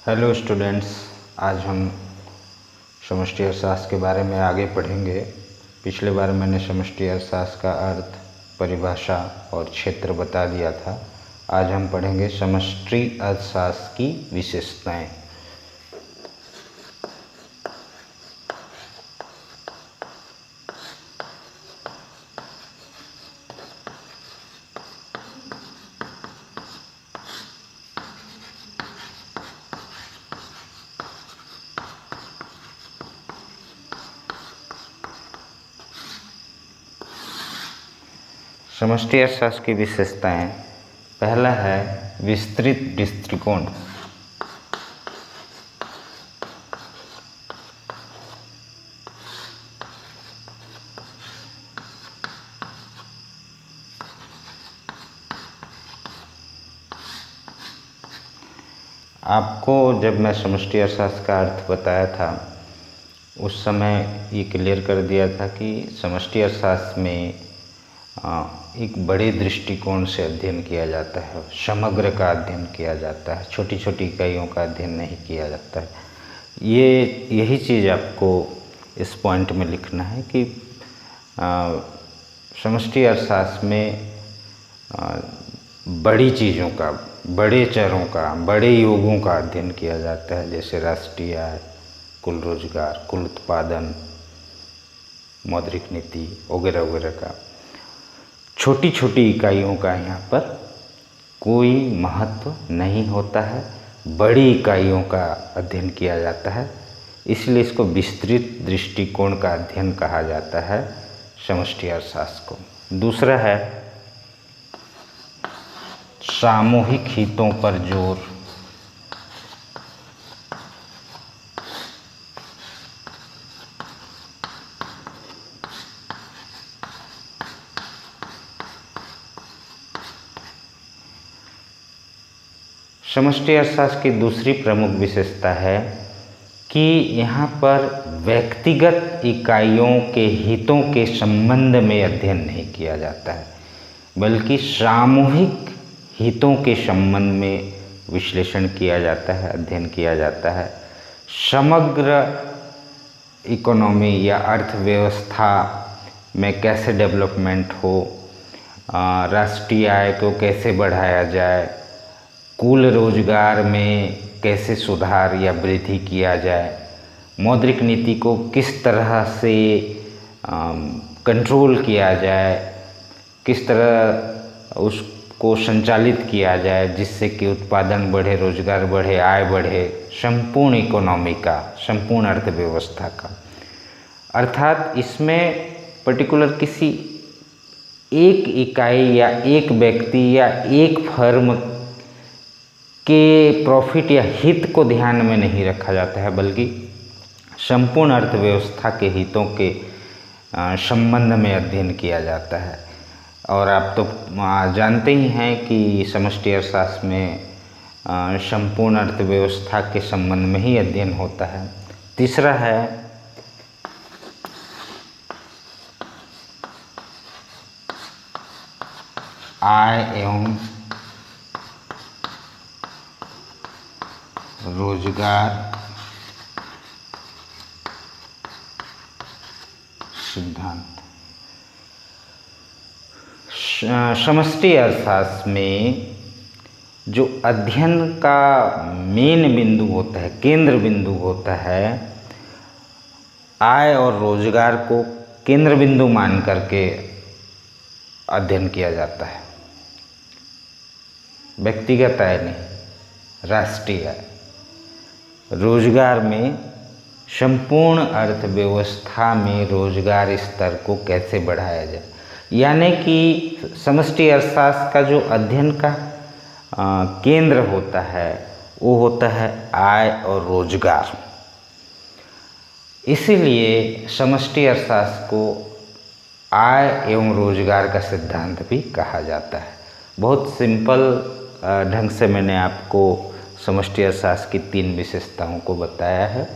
Hello students, आज हम समष्टि अर्थशास्त्र के बारे में आगे पढ़ेंगे। पिछले बार मैंने समष्टि अर्थशास्त्र का अर्थ, परिभाषा और क्षेत्र बता दिया था। आज हम पढ़ेंगे समष्टि अर्थशास्त्र की विशेषताएं। समष्टि अर्थशास्त्र की विशेषताएं। पहला है विस्तृत दृष्टिकोण। आपको जब मैं समष्टि अर्थशास्त्र का अर्थ बताया था उस समय ये क्लियर कर दिया था कि समष्टि अर्थशास्त्र में एक बड़े दृष्टिकोण से अध्ययन किया जाता है, समग्र का अध्ययन किया जाता है, छोटी छोटी इकाइयों का अध्ययन नहीं किया जाता है। यही चीज़ आपको इस पॉइंट में लिखना है कि समष्टि अर्थशास्त्र में बड़ी चीज़ों का, बड़े चरों का, बड़े योगों का अध्ययन किया जाता है, जैसे राष्ट्रीय आय, कुल रोजगार, कुल उत्पादन, मौद्रिक नीति वगैरह वगैरह का। छोटी छोटी इकाइयों का यहाँ पर कोई महत्व नहीं होता है, बड़ी इकाइयों का अध्ययन किया जाता है, इसलिए इसको विस्तृत दृष्टिकोण का अध्ययन कहा जाता है समष्टि अर्थशास्त्र को। दूसरा है सामूहिक हितों पर जोर। समष्टि अर्थशास्त्र की दूसरी प्रमुख विशेषता है कि यहाँ पर व्यक्तिगत इकाइयों के हितों के संबंध में अध्ययन नहीं किया जाता है, बल्कि सामूहिक हितों के संबंध में विश्लेषण किया जाता है, अध्ययन किया जाता है। समग्र इकोनॉमी या अर्थव्यवस्था में कैसे डेवलपमेंट हो, राष्ट्रीय आय को कैसे बढ़ाया जाए, कुल रोजगार में कैसे सुधार या वृद्धि किया जाए, मौद्रिक नीति को किस तरह से कंट्रोल किया जाए, किस तरह उसको संचालित किया जाए जिससे कि उत्पादन बढ़े, रोजगार बढ़े, आय बढ़े, संपूर्ण इकोनॉमी का, संपूर्ण अर्थव्यवस्था का। अर्थात इसमें पर्टिकुलर किसी एक इकाई या एक व्यक्ति या एक फर्म के प्रॉफिट या हित को ध्यान में नहीं रखा जाता है, बल्कि संपूर्ण अर्थव्यवस्था के हितों के संबंध में अध्ययन किया जाता है। और आप तो जानते ही हैं कि समष्टि अर्थशास्त्र में संपूर्ण अर्थव्यवस्था के संबंध में ही अध्ययन होता है। तीसरा है आय एवं रोजगार सिद्धांत। समष्टि अर्थशास्त्र में जो अध्ययन का मेन बिंदु होता है, केंद्र बिंदु होता है, आय और रोजगार को केंद्र बिंदु मान करके अध्ययन किया जाता है। व्यक्तिगत आय नहीं, राष्ट्रीय आय। रोजगार में संपूर्ण अर्थव्यवस्था में रोजगार स्तर को कैसे बढ़ाया जाए, यानी कि समष्टि अर्थशास्त्र का जो अध्ययन का केंद्र होता है वो होता है आय और रोजगार। इसीलिए समष्टि अर्थशास्त्र को आय एवं रोजगार का सिद्धांत भी कहा जाता है। बहुत सिंपल ढंग से मैंने आपको समष्टि अर्थशास्त्र की 3 विशेषताओं को बताया है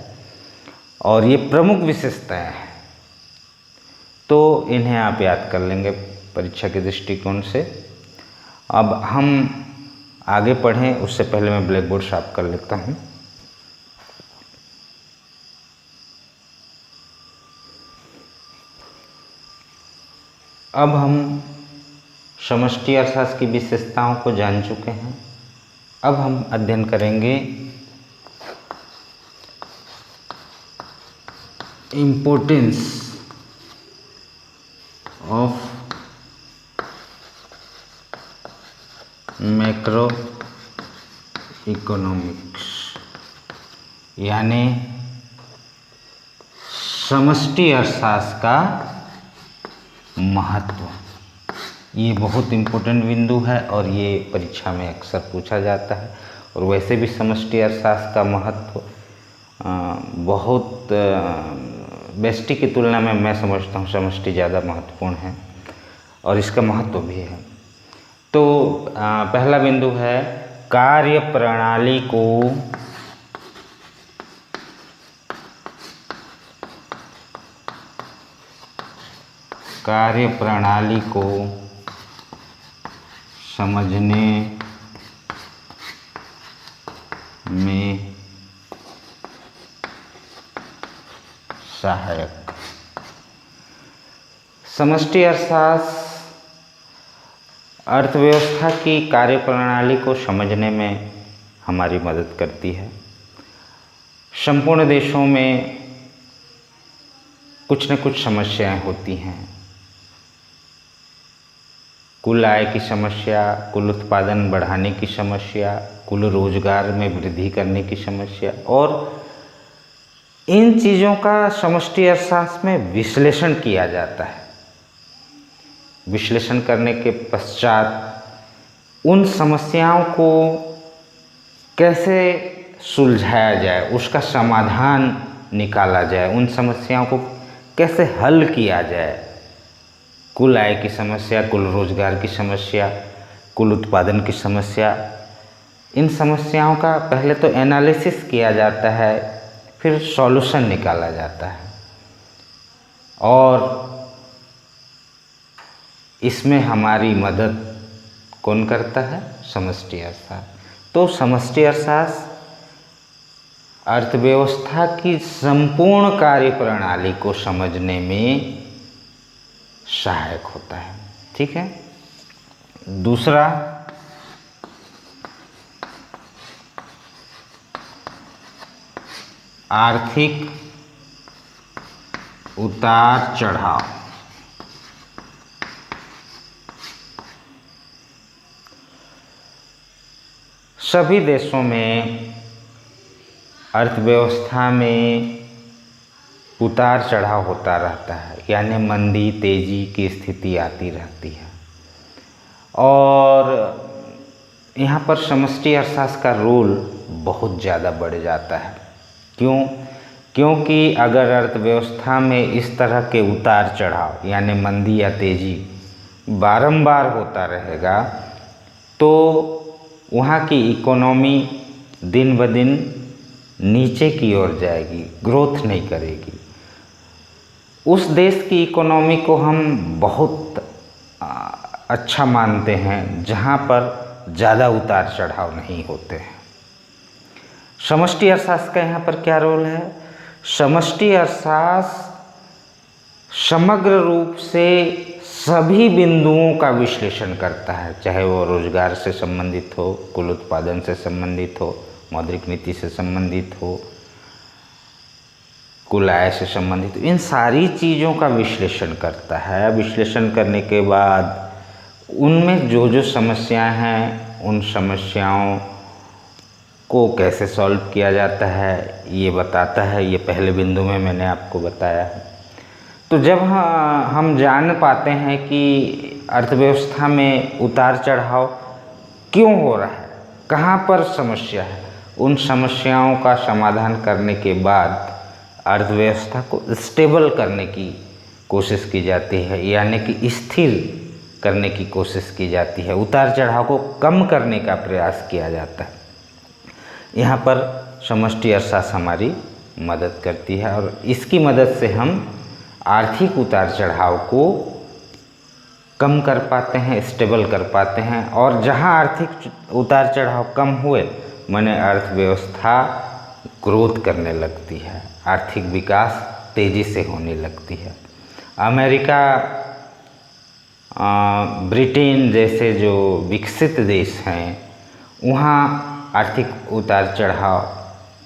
और ये प्रमुख विशेषताएं हैं, तो इन्हें आप याद कर लेंगे परीक्षा के दृष्टिकोण से। अब हम आगे पढ़ें उससे पहले मैं ब्लैक बोर्ड साफ कर लेता हूँ। अब हम समष्टि अर्थशास्त्र की विशेषताओं को जान चुके हैं। अब हम अध्ययन करेंगे इम्पोर्टेंस ऑफ मैक्रो इकोनॉमिक्स, यानी समष्टि अर्थशास्त्र का महत्व। ये बहुत इम्पोर्टेंट बिंदु है और ये परीक्षा में अक्सर पूछा जाता है। और वैसे भी समष्टि अर्थशास्त्र का महत्व बहुत व्यष्टि की तुलना में मैं समझता हूँ समष्टि ज़्यादा महत्वपूर्ण है और इसका महत्व भी है। तो पहला बिंदु है कार्यप्रणाली को समझने में सहायक। समष्टि अर्थशास्त्र अर्थव्यवस्था की कार्यप्रणाली को समझने में हमारी मदद करती है। संपूर्ण देशों में कुछ न कुछ समस्याएं होती हैं। कुल आय की समस्या, कुल उत्पादन बढ़ाने की समस्या, कुल रोजगार में वृद्धि करने की समस्या, और इन चीज़ों का समष्टि अर्थशास्त्र में विश्लेषण किया जाता है। विश्लेषण करने के पश्चात उन समस्याओं को कैसे सुलझाया जाए, उसका समाधान निकाला जाए, उन समस्याओं को कैसे हल किया जाए। कुल आय की समस्या, कुल रोजगार की समस्या, कुल उत्पादन की समस्या, इन समस्याओं का पहले तो एनालिसिस किया जाता है, फिर सॉल्यूशन निकाला जाता है। और इसमें हमारी मदद कौन करता है? समष्टि अर्थशास्त्र। तो समष्टि अर्थशास्त्र अर्थव्यवस्था की संपूर्ण कार्यप्रणाली को समझने में सहायक होता है। ठीक है। दूसरा, आर्थिक उतार चढ़ाव। सभी देशों में अर्थव्यवस्था में उतार चढ़ाव होता रहता है, यानी मंदी तेजी की स्थिति आती रहती है। और यहाँ पर समष्टि अर्थशास्त्र का रोल बहुत ज़्यादा बढ़ जाता है। क्यों? क्योंकि अगर अर्थव्यवस्था में इस तरह के उतार चढ़ाव यानी मंदी या तेजी बारंबार होता रहेगा तो वहाँ की इकोनॉमी दिन ब दिन नीचे की ओर जाएगी, ग्रोथ नहीं करेगी। उस देश की इकोनॉमी को हम बहुत अच्छा मानते हैं जहाँ पर ज़्यादा उतार चढ़ाव नहीं होते हैं। समष्टि अर्थशास्त्र का यहाँ पर क्या रोल है? समष्टि अर्थशास्त्र समग्र रूप से सभी बिंदुओं का विश्लेषण करता है, चाहे वो रोजगार से संबंधित हो, कुल उत्पादन से संबंधित हो, मौद्रिक नीति से संबंधित हो, कुल आय से संबंधित, इन सारी चीज़ों का विश्लेषण करता है। विश्लेषण करने के बाद उनमें जो जो समस्याएं हैं उन समस्याओं को कैसे सॉल्व किया जाता है ये बताता है। ये पहले बिंदु में मैंने आपको बताया है। तो जब हम जान पाते हैं कि अर्थव्यवस्था में उतार चढ़ाव क्यों हो रहा है, कहाँ पर समस्या है, उन समस्याओं का समाधान करने के बाद अर्थव्यवस्था को स्टेबल करने की कोशिश की जाती है, यानी कि स्थिर करने की कोशिश की जाती है, उतार चढ़ाव को कम करने का प्रयास किया जाता है। यहाँ पर समष्टि अर्थशास्त्र हमारी मदद करती है और इसकी मदद से हम आर्थिक उतार चढ़ाव को कम कर पाते हैं, स्टेबल कर पाते हैं। और जहाँ आर्थिक उतार चढ़ाव कम हुए माने अर्थव्यवस्था ग्रोथ करने लगती है, आर्थिक विकास तेज़ी से होने लगती है। अमेरिका ब्रिटेन जैसे जो विकसित देश हैं वहाँ आर्थिक उतार चढ़ाव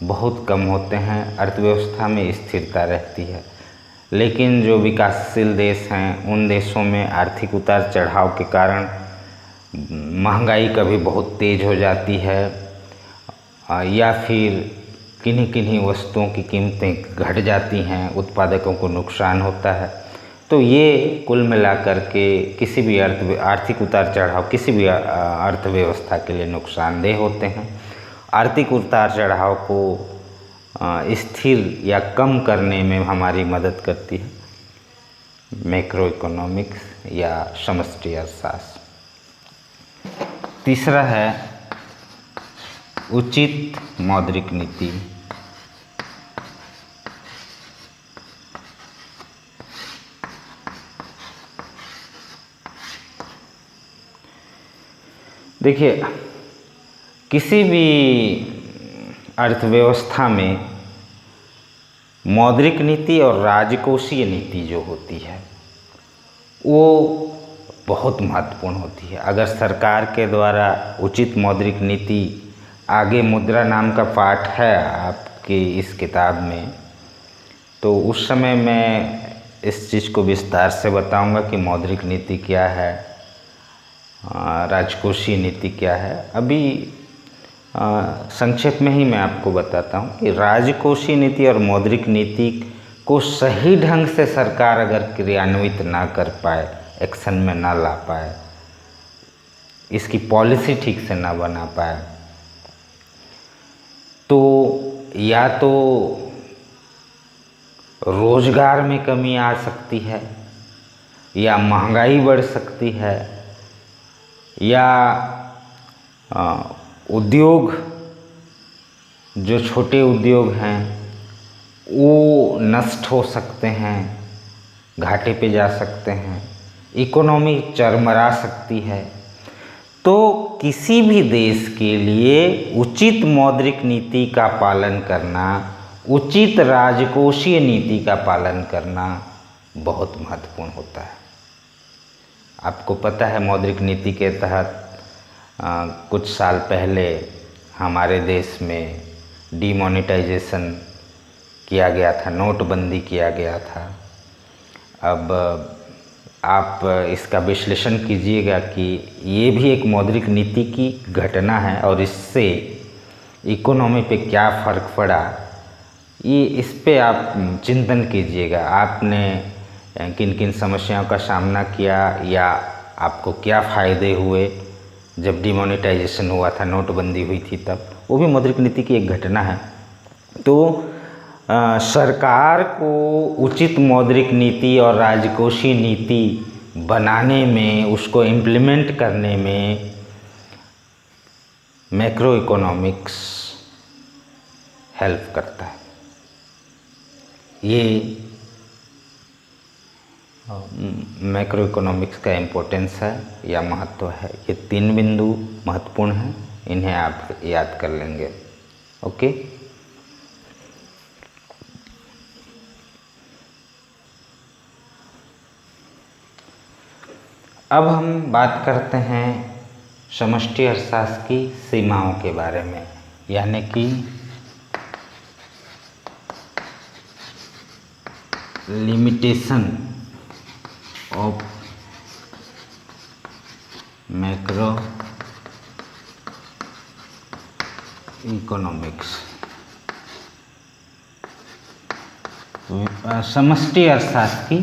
बहुत कम होते हैं, अर्थव्यवस्था में स्थिरता रहती है। लेकिन जो विकासशील देश हैं उन देशों में आर्थिक उतार चढ़ाव के कारण महंगाई कभी बहुत तेज़ हो जाती है या फिर किन्हीं किन्हीं वस्तुओं की कीमतें घट जाती हैं, उत्पादकों को नुकसान होता है। तो ये कुल मिलाकर के किसी भी आर्थिक उतार चढ़ाव किसी भी अर्थव्यवस्था के लिए नुकसानदेह होते हैं। आर्थिक उतार चढ़ाव को स्थिर या कम करने में हमारी मदद करती है मैक्रो इकोनॉमिक्स या समष्टि अर्थशास्त्र। तीसरा है उचित मौद्रिक नीति। देखिए, किसी भी अर्थव्यवस्था में मौद्रिक नीति और राजकोषीय नीति जो होती है वो बहुत महत्वपूर्ण होती है। अगर सरकार के द्वारा उचित मौद्रिक नीति, आगे मुद्रा नाम का पाठ है आपकी इस किताब में, तो उस समय मैं इस चीज़ को विस्तार से बताऊंगा कि मौद्रिक नीति क्या है, राजकोषीय नीति क्या है। अभी संक्षेप में ही मैं आपको बताता हूँ कि राजकोषीय नीति और मौद्रिक नीति को सही ढंग से सरकार अगर क्रियान्वित ना कर पाए, एक्शन में ना ला पाए, इसकी पॉलिसी ठीक से ना बना पाए, तो या तो रोजगार में कमी आ सकती है, या महंगाई बढ़ सकती है, या उद्योग जो छोटे उद्योग हैं वो नष्ट हो सकते हैं, घाटे पे जा सकते हैं, इकोनॉमी चरमरा सकती है। तो किसी भी देश के लिए उचित मौद्रिक नीति का पालन करना, उचित राजकोषीय नीति का पालन करना बहुत महत्वपूर्ण होता है। आपको पता है मौद्रिक नीति के तहत कुछ साल पहले हमारे देश में डीमोनेटाइजेशन किया गया था, नोटबंदी किया गया था। अब आप इसका विश्लेषण कीजिएगा कि ये भी एक मौद्रिक नीति की घटना है और इससे इकोनॉमी पे क्या फ़र्क पड़ा, ये इस पे आप चिंतन कीजिएगा। आपने किन किन समस्याओं का सामना किया या आपको क्या फ़ायदे हुए जब डिमोनेटाइजेशन हुआ था, नोटबंदी हुई थी तब। वो भी मौद्रिक नीति की एक घटना है। तो सरकार को उचित मौद्रिक नीति और राजकोषीय नीति बनाने में, उसको इम्प्लीमेंट करने में मैक्रो इकोनॉमिक्स हेल्प करता है। ये मैक्रो इकोनॉमिक्स का इम्पोर्टेंस है या महत्व है। ये 3 बिंदु महत्वपूर्ण हैं, इन्हें आप याद कर लेंगे। ओके, अब हम बात करते हैं समष्टि अर्थशास्त्र की सीमाओं के बारे में, यानी कि लिमिटेशन ऑफ मैक्रो इकोनॉमिक्स। समष्टि अर्थशास्त्र की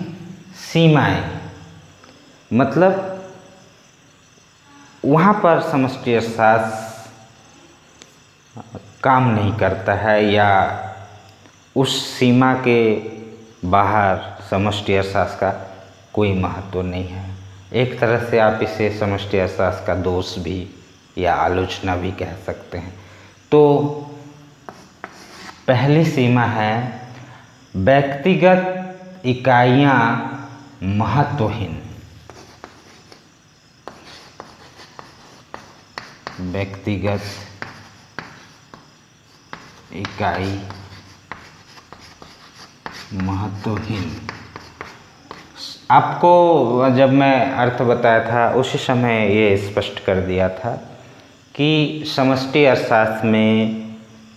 सीमाएं, मतलब वहाँ पर समष्टि अर्थशास्त्र काम नहीं करता है या उस सीमा के बाहर समष्टि अर्थशास्त्र का कोई महत्व नहीं है। एक तरह से आप इसे समष्टि अर्थशास्त्र का दोष भी या आलोचना भी कह सकते हैं। तो पहली सीमा है व्यक्तिगत इकाइयाँ महत्वहीन। व्यक्तिगत इकाई महत्वहीन। आपको जब मैं अर्थ बताया था उसी समय ये स्पष्ट कर दिया था कि समष्टि अर्थशास्त्र में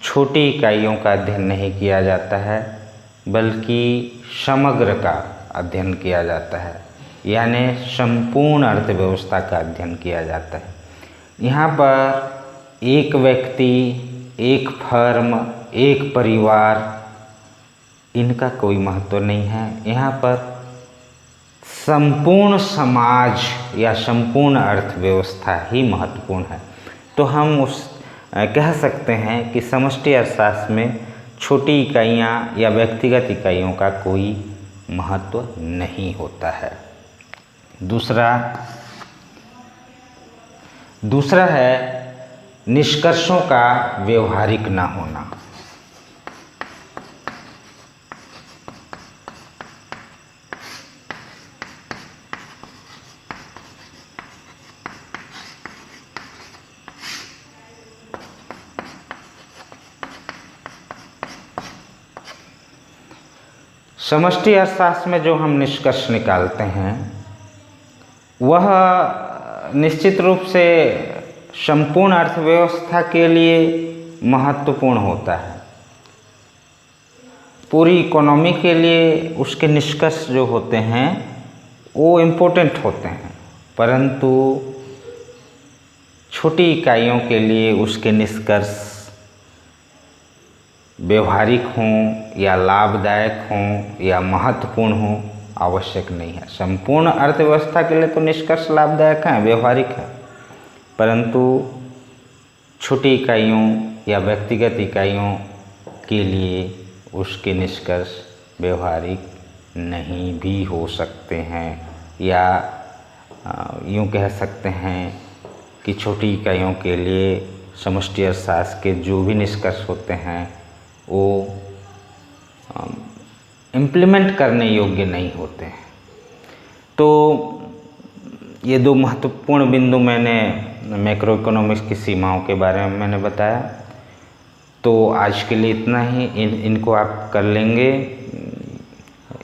छोटी इकाइयों का अध्ययन नहीं किया जाता है, बल्कि समग्र का अध्ययन किया जाता है, यानी संपूर्ण अर्थव्यवस्था का अध्ययन किया जाता है। यहाँ पर एक व्यक्ति, एक फर्म, एक परिवार, इनका कोई महत्व नहीं है। यहाँ पर संपूर्ण समाज या संपूर्ण अर्थव्यवस्था ही महत्वपूर्ण है। तो हम कह सकते हैं कि समष्टि अर्थशास्त्र में छोटी इकाइयाँ या व्यक्तिगत इकाइयों का कोई महत्व नहीं होता है। दूसरा है निष्कर्षों का व्यवहारिक ना होना। समष्टि अर्थशास्त्र में जो हम निष्कर्ष निकालते हैं वह निश्चित रूप से संपूर्ण अर्थव्यवस्था के लिए महत्वपूर्ण होता है। पूरी इकोनॉमी के लिए उसके निष्कर्ष जो होते हैं वो इम्पोर्टेंट होते हैं, परंतु छोटी इकाइयों के लिए उसके निष्कर्ष व्यवहारिक हों या लाभदायक हों या महत्वपूर्ण हों आवश्यक नहीं है। संपूर्ण अर्थव्यवस्था के लिए तो निष्कर्ष लाभदायक हैं, व्यवहारिक हैं, परंतु छोटी इकाइयों या व्यक्तिगत इकाइयों के लिए उसके निष्कर्ष व्यवहारिक नहीं भी हो सकते हैं, या यूँ कह सकते हैं कि छोटी इकाइयों के लिए समष्टि अर्थशास्त्र के जो भी निष्कर्ष होते हैं वो इम्प्लीमेंट करने योग्य नहीं होते हैं। तो ये दो महत्वपूर्ण बिंदु मैंने मैक्रो इकोनॉमिक्स की सीमाओं के बारे में मैंने बताया। तो आज के लिए इतना ही। इनको आप कर लेंगे,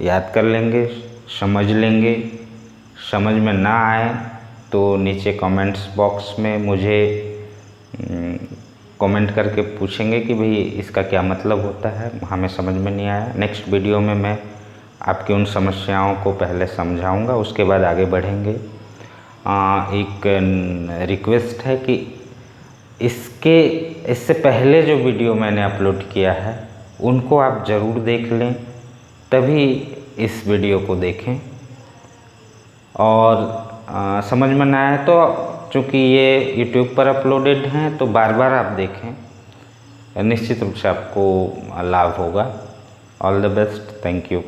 याद कर लेंगे, समझ लेंगे। समझ में ना आए तो नीचे कमेंट्स बॉक्स में मुझे कमेंट करके पूछेंगे कि भाई इसका क्या मतलब होता है, हमें समझ में नहीं आया। नेक्स्ट वीडियो में मैं आपकी उन समस्याओं को पहले समझाऊंगा, उसके बाद आगे बढ़ेंगे। एक रिक्वेस्ट है कि इससे पहले जो वीडियो मैंने अपलोड किया है उनको आप ज़रूर देख लें, तभी इस वीडियो को देखें। और समझ में ना आए तो चूँकि ये YouTube पर अपलोडेड हैं तो बार बार आप देखें, निश्चित रूप से आपको लाभ होगा। All the best, thank you.